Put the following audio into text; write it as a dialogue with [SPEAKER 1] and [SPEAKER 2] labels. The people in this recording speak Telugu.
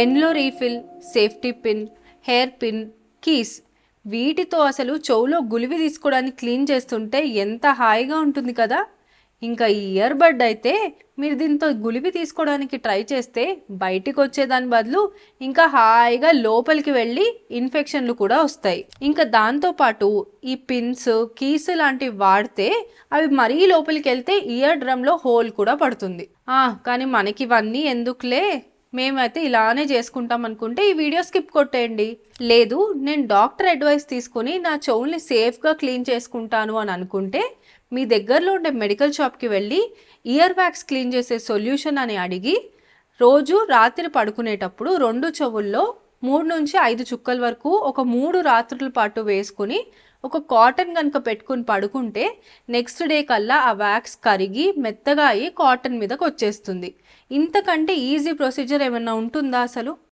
[SPEAKER 1] పెన్లో refill, safety pin, hair pin, keys వీటితో అసలు చెవులో గులివి తీసుకోవడానికి క్లీన్ చేస్తుంటే ఎంత హాయిగా ఉంటుంది కదా. ఇంకా ఈ ఇయర్ బడ్ అయితే మీరు దీంతో గులివి తీసుకోవడానికి ట్రై చేస్తే బయటికి వచ్చేదాని బదులు ఇంకా హాయిగా లోపలికి వెళ్ళి ఇన్ఫెక్షన్లు కూడా వస్తాయి. ఇంకా దాంతోపాటు ఈ పిన్స్, కీస్ లాంటివి వాడితే అవి మరీ లోపలికి వెళ్తే ఇయర్ డ్రమ్లో హోల్ కూడా పడుతుంది. కానీ మనకి ఇవన్నీ ఎందుకులే, మేమైతే ఇలానే చేసుకుంటాం అనుకుంటే ఈ వీడియో స్కిప్ కొట్టేయండి. లేదు నేను డాక్టర్ అడ్వైస్ తీసుకుని నా చెవుల్ని సేఫ్గా క్లీన్ చేసుకుంటాను అని అనుకుంటే మీ దగ్గరలో ఉండే మెడికల్ షాప్కి వెళ్ళి ఇయర్ వ్యాక్స్ క్లీన్ చేసే సొల్యూషన్ అని అడిగి రోజు రాత్రి పడుకునేటప్పుడు 2 చెవుల్లో 3 నుంచి 5 చుక్కల వరకు ఒక 3 రాత్రుల పాటు వేసుకుని ఒక కాటన్ కనుక పెట్టుకుని పడుకుంటే నెక్స్ట్ డే కల్లా ఆ వ్యాక్స్ కరిగి మెత్తగా అయ్యి కాటన్ మీదకి వచ్చేస్తుంది. ఇంతకంటే ఈజీ ప్రొసీజర్ ఏమైనా ఉంటుందా అసలు?